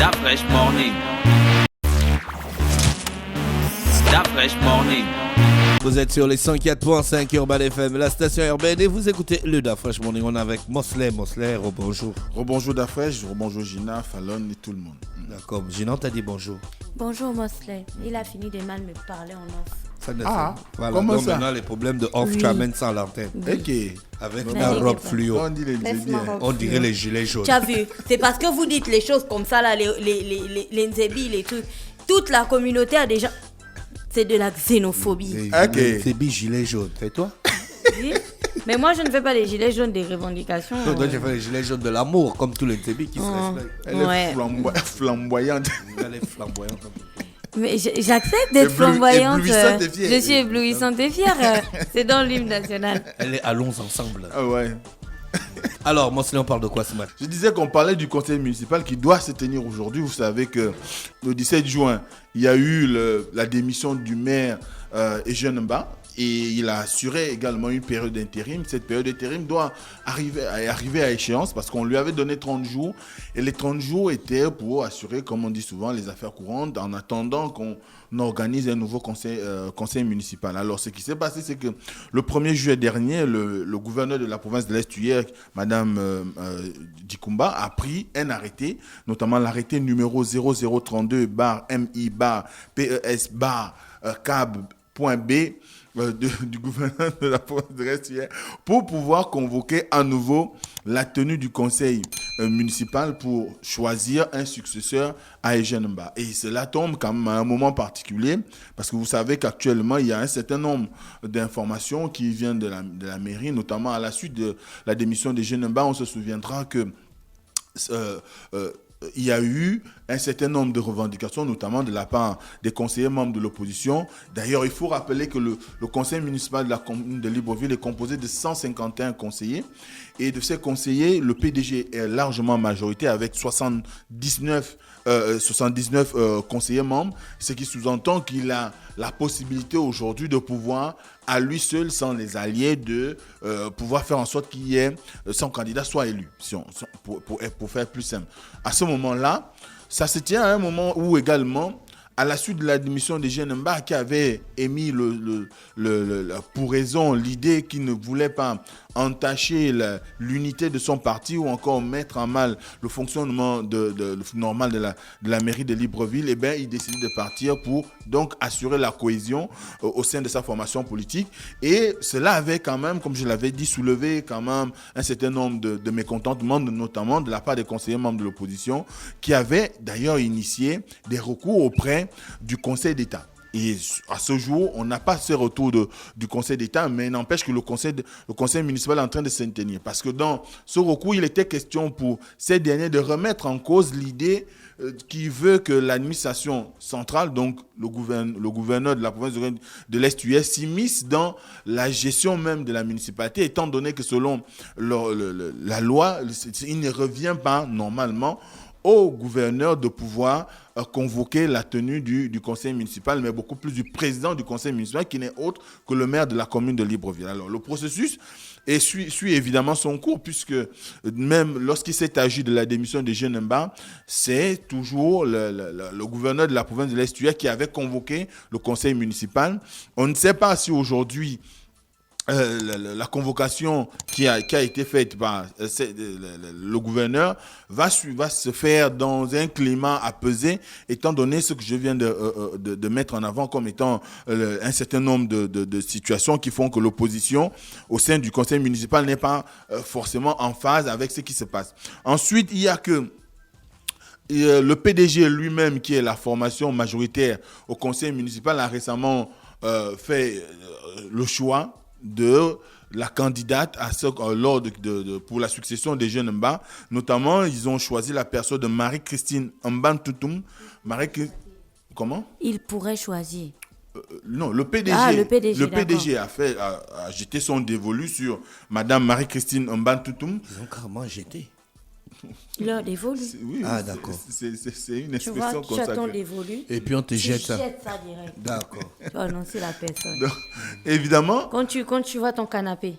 That fresh morning. That fresh morning. Vous êtes sur les 104.5 Urban FM, la station urbaine, et vous écoutez le Da Fresh Morning. On est avec Mosley. Mosley, bonjour. Rebonjour Da Fresh, rebonjour Gina, Fallon et tout le monde. D'accord, Gina, t'as dit bonjour. Bonjour Mosley, il a fini de mal me parler en off. Voilà, comment donc ça? maintenant les problèmes de off, tu amènes ça à l'antenne. Ok. Avec Mais la il robe est pas. fluo. On dit les Laisse-moi bien. On dirait les gilets jaunes. Tu as vu, c'est parce que vous dites les choses comme ça, là, les Nzébi, les trucs. Toute la communauté a déjà... C'est de la xénophobie. Ok. C'est gilet jaune, c'est toi? Oui. Mais moi, je ne fais pas des gilets jaunes des revendications. Toi, tu fais les gilets jaunes de l'amour, comme tous les Nzébi qui se respectent. Elle Ouais. est flamboyante. Elle est flamboyante. Mais j'accepte d'être flamboyante. éblouissante et fière. Je suis éblouissante et fière. C'est dans l'hymne national. Elle est allons ensemble. Ah ouais. Alors, Mosley, on parle de quoi ce matin? Je disais qu'on parlait du conseil municipal qui doit se tenir aujourd'hui. Vous savez que le 17 juin, il y a eu la démission du maire Eugène Mba. Et il a assuré également une période d'intérim. Cette période d'intérim doit arriver à échéance parce qu'on lui avait donné 30 jours. Et les 30 jours étaient pour assurer, comme on dit souvent, les affaires courantes en attendant qu'on organise un nouveau conseil municipal. Alors, ce qui s'est passé, c'est que le 1er juillet dernier, le gouverneur de la province de l'Est-Tuère, Madame Dikumba, a pris un arrêté, notamment l'arrêté numéro 0032-MI-PES-CAB.B, du gouverneur de la province de l'Est-Tuère pour pouvoir convoquer à nouveau la tenue du conseil municipal pour choisir un successeur à Eugène Mba. Et cela tombe quand même à un moment particulier parce que vous savez qu'actuellement, il y a un certain nombre d'informations qui viennent de la mairie, notamment à la suite de la démission d'Eugène Mba. On se souviendra que il y a eu un certain nombre de revendications, notamment de la part des conseillers membres de l'opposition. D'ailleurs, il faut rappeler que le conseil municipal de la commune de Libreville est composé de 151 conseillers. Et de ces conseillers, le PDG est largement majorité avec 79 conseillers membres, ce qui sous-entend qu'il a la possibilité aujourd'hui de pouvoir, à lui seul, sans les alliés, de pouvoir faire en sorte qu'il y ait son candidat soit élu, pour faire plus simple. À ce moment-là, ça se tient à un moment où également, à la suite de la démission d'Eugène Mba, qui avait émis pour raison l'idée qu'il ne voulait pas entacher l'unité de son parti ou encore mettre en mal le fonctionnement normal de la mairie de Libreville, eh bien, il décidait de partir pour donc assurer la cohésion au sein de sa formation politique. Et cela avait quand même, comme je l'avais dit, soulevé quand même un certain nombre de mécontentements, notamment de la part des conseillers membres de l'opposition, qui avaient d'ailleurs initié des recours auprès du Conseil d'État. Et à ce jour, on n'a pas ce retour du Conseil d'État, mais n'empêche que le conseil municipal est en train de se tenir. Parce que dans ce recours, il était question pour ces derniers de remettre en cause l'idée qui veut que l'administration centrale, donc le gouverneur de la province de l'Est-Ouest, s'immisce dans la gestion même de la municipalité, étant donné que selon la loi, il ne revient pas normalement au gouverneur de pouvoir convoquer la tenue du conseil municipal, mais beaucoup plus du président du conseil municipal qui n'est autre que le maire de la commune de Libreville. Alors le processus suit évidemment son cours, puisque même lorsqu'il s'est agi de la démission de Eugène Mba, c'est toujours le gouverneur de la province de l'Est-Ouest qui avait convoqué le conseil municipal. On ne sait pas si aujourd'hui la convocation qui a été faite par le gouverneur va se faire dans un climat apaisé, étant donné ce que je viens de mettre en avant comme étant un certain nombre de situations qui font que l'opposition au sein du conseil municipal n'est pas forcément en phase avec ce qui se passe. Ensuite, il y a que le PDG lui-même, qui est la formation majoritaire au conseil municipal, a récemment fait le choix de la candidate pour la succession d'Eugène Mba. Notamment, ils ont choisi la personne de Marie-Christine Mbantoutoum. Comment? Il pourrait choisir. Non, le PDG, le PDG a jeté son dévolu sur Madame Marie-Christine Mbantoutoum. Ils ont carrément jeté. Il a dévolu. Oui, d'accord. C'est une Tu vois, expression tu as ton consacrée. dévolu. Et puis on te Tu jette ça. jettes ça direct. D'accord. Tu vas annoncer la personne. Donc, évidemment, Quand tu vois ton canapé,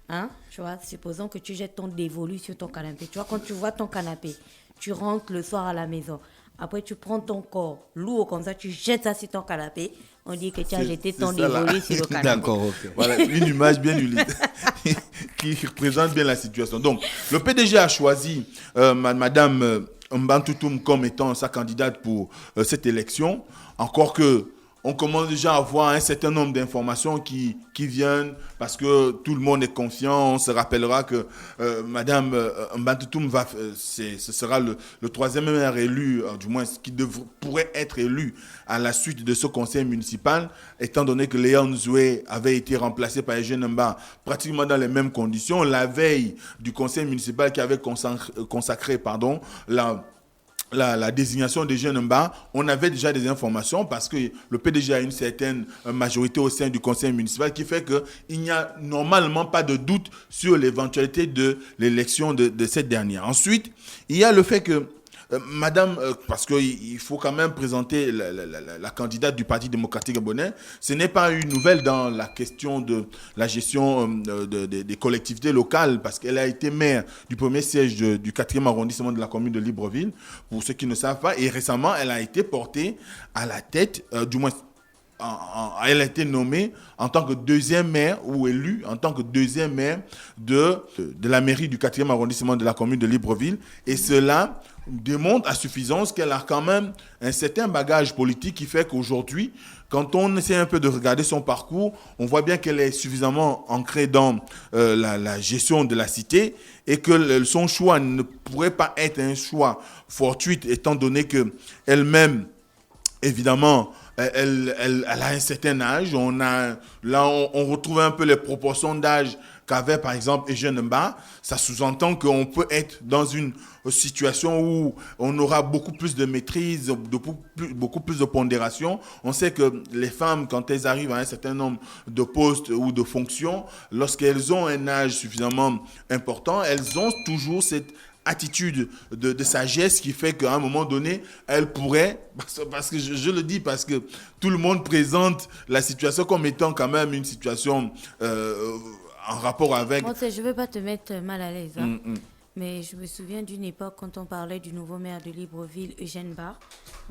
hein, tu vois, supposons que tu jettes ton dévolu sur ton canapé. Tu vois, quand tu vois ton canapé, tu rentres le soir à la maison. Après, tu prends ton corps lourd comme ça, tu jettes ça sur ton canapé. On dit que tu as C'est- jeté c'est ton ça, là. évolué sur le canapé. D'accord, ok. Voilà, une image bien qui représente bien la situation. Donc, le PDG a choisi Madame Mbantoutoum comme étant sa candidate pour cette élection. Encore que on commence déjà à avoir un certain nombre d'informations qui viennent parce que tout le monde est confiant. On se rappellera que Madame Mbantoutoum ce sera le troisième maire élu, du moins qui pourrait être élu à la suite de ce conseil municipal, étant donné que Léon Zoué avait été remplacé par Eugène Mba pratiquement dans les mêmes conditions, la veille du conseil municipal qui avait consacré la désignation des jeunes Mba, on avait déjà des informations parce que le PDG a une certaine majorité au sein du conseil municipal qui fait qu'il n'y a normalement pas de doute sur l'éventualité de l'élection de cette dernière. Ensuite, il y a le fait que Madame, parce qu'il faut quand même présenter la candidate du Parti démocratique gabonais, ce n'est pas une nouvelle dans la question de la gestion des collectivités locales, parce qu'elle a été maire du premier siège du 4e arrondissement de la commune de Libreville, pour ceux qui ne savent pas, et récemment, elle a été portée à la tête, du moins, elle a été nommée en tant que deuxième maire ou élue en tant que deuxième maire de la mairie du 4e arrondissement de la commune de Libreville. Et cela démontre à suffisance qu'elle a quand même un certain bagage politique qui fait qu'aujourd'hui, quand on essaie un peu de regarder son parcours, on voit bien qu'elle est suffisamment ancrée dans la gestion de la cité et que son choix ne pourrait pas être un choix fortuit étant donné qu'elle-même, évidemment, elle a un certain âge. On retrouve un peu les proportions d'âge qu'avait par exemple Eugène Mba. Ça sous-entend qu'on peut être dans une situation où on aura beaucoup plus de maîtrise, beaucoup plus de pondération. On sait que les femmes, quand elles arrivent à un certain nombre de postes ou de fonctions, lorsqu'elles ont un âge suffisamment important, elles ont toujours cette attitude de sagesse qui fait qu'à un moment donné, elle pourrait, parce que je le dis, parce que tout le monde présente la situation comme étant quand même une situation en rapport avec... Moi, je ne veux pas te mettre mal à l'aise, hein. Mais je me souviens d'une époque quand on parlait du nouveau maire de Libreville, Eugène Barr.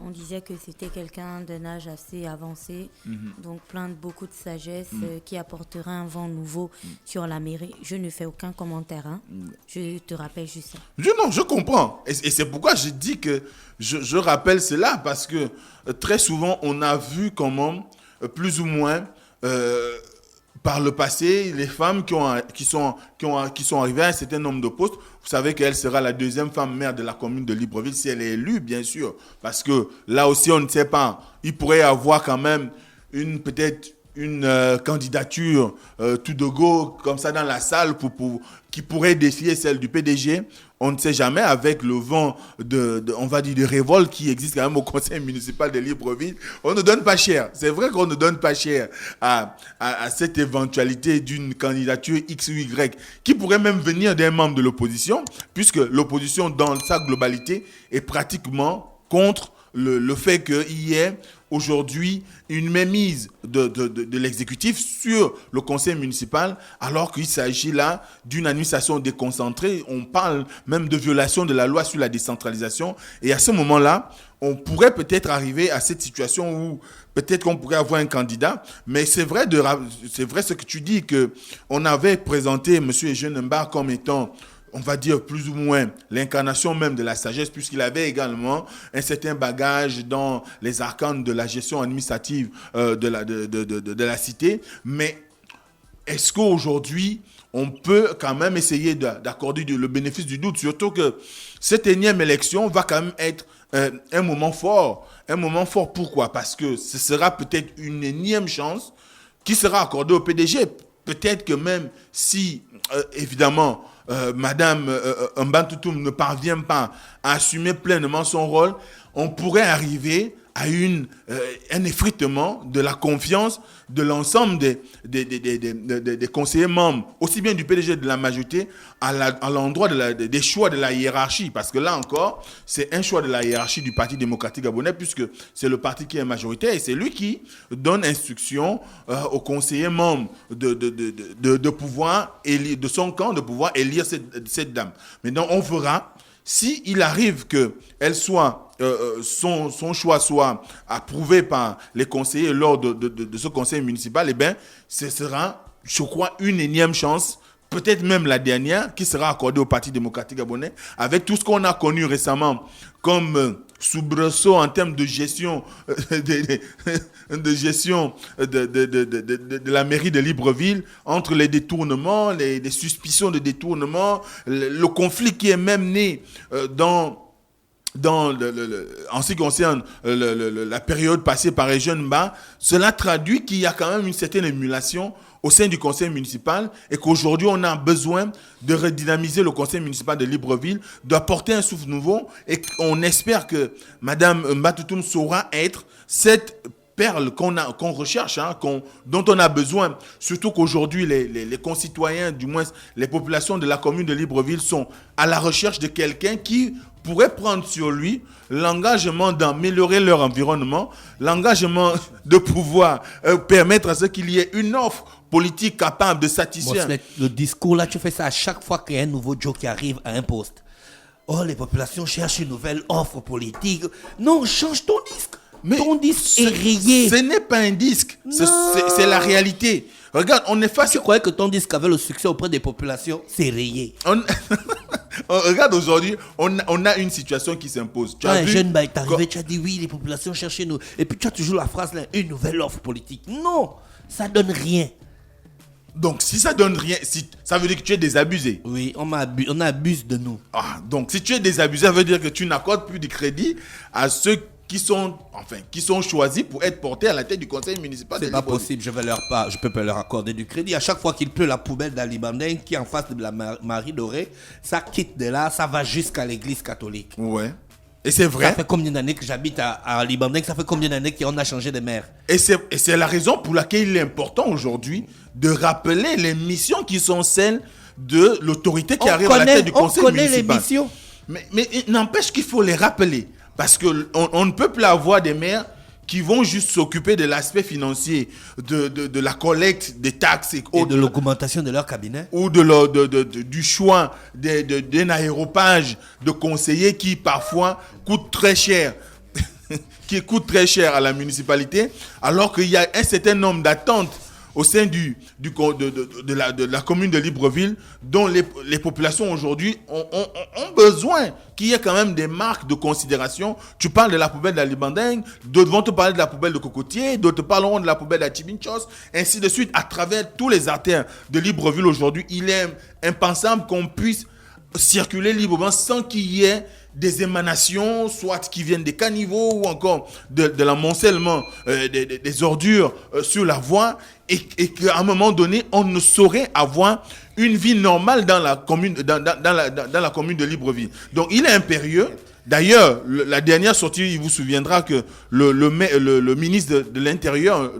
On disait que c'était quelqu'un d'un âge assez avancé, donc plein de beaucoup de sagesse, qui apporterait un vent nouveau sur la mairie. Je ne fais aucun commentaire, hein. Je te rappelle juste ça. Non, je comprends. Et c'est pourquoi je dis que je rappelle cela, parce que très souvent, on a vu comment, plus ou moins... par le passé, les femmes qui sont arrivées à un certain nombre de postes, vous savez qu'elle sera la deuxième femme maire de la commune de Libreville si elle est élue, bien sûr. Parce que là aussi, on ne sait pas. Il pourrait y avoir quand même peut-être une candidature tout de go comme ça dans la salle qui pourrait défier celle du PDG. On ne sait jamais, avec le vent on va dire, de révolte qui existe quand même au conseil municipal de Libreville. On ne donne pas cher. C'est vrai qu'on ne donne pas cher à cette éventualité d'une candidature X ou Y qui pourrait même venir d'un membre de l'opposition, puisque l'opposition, dans sa globalité, est pratiquement contre le fait qu'il y ait aujourd'hui une mainmise de l'exécutif sur le conseil municipal, alors qu'il s'agit là d'une administration déconcentrée. On parle même de violation de la loi sur la décentralisation. Et à ce moment-là, on pourrait peut-être arriver à cette situation où peut-être qu'on pourrait avoir un candidat. Mais c'est vrai ce que tu dis, qu'on avait présenté M. Eugène Mba comme étant, on va dire, plus ou moins l'incarnation même de la sagesse, puisqu'il avait également un certain bagage dans les arcanes de la gestion administrative de la cité. Mais est-ce qu'aujourd'hui, on peut quand même essayer d'accorder le bénéfice du doute, surtout que cette énième élection va quand même être un moment fort. Un moment fort, pourquoi? Parce que ce sera peut-être une énième chance qui sera accordée au PDG. Peut-être que même si, évidemment, Madame Mbantoutoum ne parvient pas à assumer pleinement son rôle, on pourrait arriver à un effritement de la confiance de l'ensemble des conseillers membres, aussi bien du PDG de la majorité, à l'endroit des choix de la hiérarchie. Parce que là encore, c'est un choix de la hiérarchie du Parti démocratique gabonais, puisque c'est le parti qui est majoritaire et c'est lui qui donne instruction aux conseillers membres de pouvoir élire, de son camp, de pouvoir élire cette dame. Maintenant, on verra s'il arrive qu'elle soit son choix soit approuvé par les conseillers lors de ce conseil municipal, eh bien, ce sera, je crois, une énième chance, peut-être même la dernière, qui sera accordée au Parti démocratique gabonais, avec tout ce qu'on a connu récemment comme soubresaut en termes de gestion, de gestion de la mairie de Libreville, entre les détournements, les suspicions de détournement, le conflit qui est même né en ce qui concerne la période passée par les jeunes bas. Cela traduit qu'il y a quand même une certaine émulation au sein du conseil municipal et qu'aujourd'hui, on a besoin de redynamiser le conseil municipal de Libreville, d'apporter un souffle nouveau et on espère que Mme Mbatutoum saura être cette perle qu'on recherche, dont on a besoin, surtout qu'aujourd'hui, les concitoyens, du moins les populations de la commune de Libreville sont à la recherche de quelqu'un qui pourrait prendre sur lui l'engagement d'améliorer leur environnement, l'engagement de pouvoir permettre à ce qu'il y ait une offre politique capable de satisfaire. Le discours là, tu fais ça à chaque fois qu'il y a un nouveau Joe qui arrive à un poste. Oh, les populations cherchent une nouvelle offre politique. Non, change ton disque. Mais ton disque est rayé. Ce n'est pas un disque, c'est la réalité. Regarde, on est face. Tu croyais que ton disque avait le succès auprès des populations? C'est rayé. Regarde, aujourd'hui, on a une situation qui s'impose. Un jeune est arrivé, tu as dit oui, les populations cherchaient nous. Et puis tu as toujours la phrase là, une nouvelle offre politique. Non, ça donne rien. Donc, si ça donne rien, ça veut dire que tu es désabusé. Oui, on abuse de nous. Donc, si tu es désabusé, ça veut dire que tu n'accordes plus de crédit à ceux qui sont choisis pour être portés à la tête du conseil municipal. C'est pas possible, je peux pas leur accorder du crédit. À chaque fois qu'il pleut, la poubelle d'Alibandin qui est en face de la Marie Dorée, ça quitte de là, ça va jusqu'à l'église catholique. Ouais. Et c'est vrai. Ça fait combien d'années que j'habite à Alibandin, ça fait combien d'années qu'on a changé de maire? Et c'est la raison pour laquelle il est important aujourd'hui de rappeler les missions qui sont celles de l'autorité qui arrive à la tête du conseil municipal. On connaît les missions. Mais il n'empêche qu'il faut les rappeler. Parce qu'on ne peut plus avoir des maires qui vont juste s'occuper de l'aspect financier, de la collecte des taxes et de l'augmentation de leur cabinet. Ou du choix d'un aéropage de conseillers qui parfois coûte très cher. Qui coûte très cher à la municipalité, alors qu'il y a un certain nombre d'attentes au sein de la commune de Libreville, dont les populations aujourd'hui ont besoin qu'il y ait quand même des marques de considération. Tu parles de la poubelle d'Alibanding, d'autres vont te parler de la poubelle de Cocotier, d'autres te parleront de la poubelle d'Achibinchos, ainsi de suite. À travers tous les artères de Libreville aujourd'hui, il est impensable qu'on puisse circuler librement sans qu'il y ait des émanations, soit qui viennent des caniveaux ou encore de l'amoncellement des ordures sur la voie, et qu'à un moment donné, on ne saurait avoir une vie normale dans la commune, dans la commune de Libreville. Donc, il est impérieux. D'ailleurs, la dernière sortie, il vous souviendra que le ministre de l'Intérieur,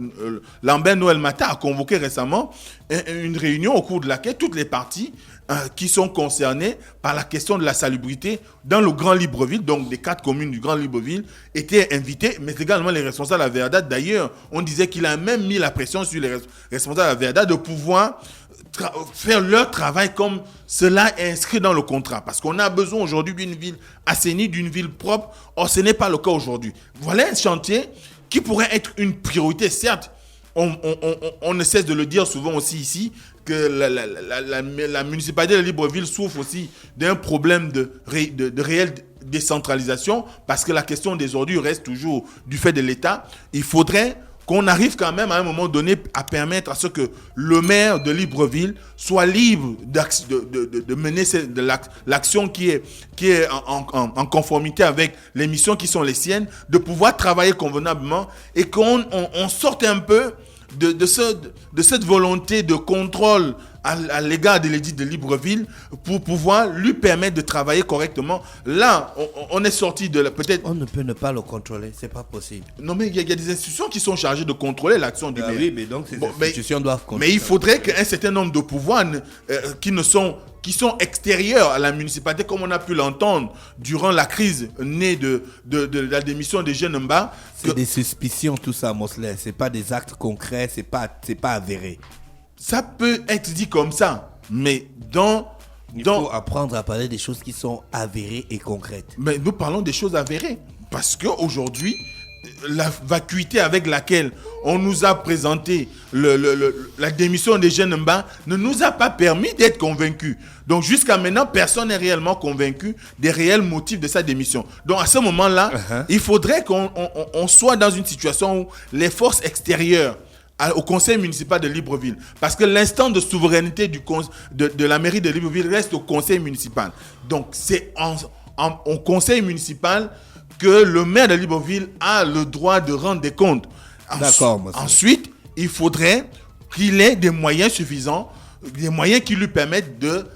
Lambert Noël Mata, a convoqué récemment une réunion au cours de laquelle toutes les parties qui sont concernées par la question de la salubrité dans le Grand Libreville, donc les 4 communes du Grand Libreville, étaient invitées, mais également les responsables à Verdad. D'ailleurs, on disait qu'il a même mis la pression sur les responsables à Verdad de pouvoir faire leur travail comme cela est inscrit dans le contrat. Parce qu'on a besoin aujourd'hui d'une ville assainie, d'une ville propre. Or, ce n'est pas le cas aujourd'hui. Voilà un chantier qui pourrait être une priorité, certes. On ne cesse de le dire souvent aussi ici, que la municipalité de Libreville souffre aussi d'un problème de réelle décentralisation, parce que la question des ordures reste toujours du fait de l'État. Il faudrait qu'on arrive quand même à un moment donné à permettre à ce que le maire de Libreville soit libre de mener l'action qui est en conformité avec les missions qui sont les siennes, de pouvoir travailler convenablement et qu'on sorte un peu de cette volonté de contrôle à l'égard de l'édit de Libreville pour pouvoir lui permettre de travailler correctement. Là, on est sorti de peut-être... On ne peut ne pas le contrôler, c'est pas possible. Non, mais il y a des institutions qui sont chargées de contrôler l'action du maire. Oui, mais donc ces institutions doivent contrôler. Mais il faudrait qu'un certain nombre de pouvoirs qui sont extérieurs à la municipalité, comme on a pu l'entendre durant la crise née de la démission des jeunes Mba. C'est des suspicions, tout ça, Mosley. C'est pas des actes concrets, c'est pas avéré. Ça peut être dit comme ça, mais il faut apprendre à parler des choses qui sont avérées et concrètes. Mais nous parlons des choses avérées. Parce qu'aujourd'hui, la vacuité avec laquelle on nous a présenté la démission de Eugène Mba ne nous a pas permis d'être convaincus. Donc jusqu'à maintenant, personne n'est réellement convaincu des réels motifs de sa démission. Donc à ce moment-là, il faudrait qu'on soit dans une situation où les forces extérieures au conseil municipal de Libreville, parce que l'instant de souveraineté de la mairie de Libreville reste au conseil municipal. Donc c'est au conseil municipal que le maire de Libreville a le droit de rendre des comptes. D'accord, monsieur. Ensuite, il faudrait qu'il ait des moyens suffisants, des moyens qui lui permettent de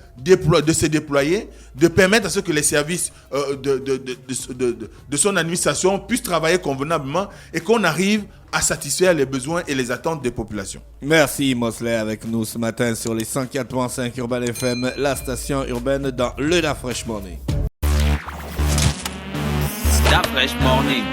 se déployer, de permettre à ce que les services de son administration puissent travailler convenablement et qu'on arrive à satisfaire les besoins et les attentes des populations. Merci Mosley avec nous ce matin sur les 104.5 Urban FM, la station urbaine dans le La Fresh Morning. La Fresh Morning.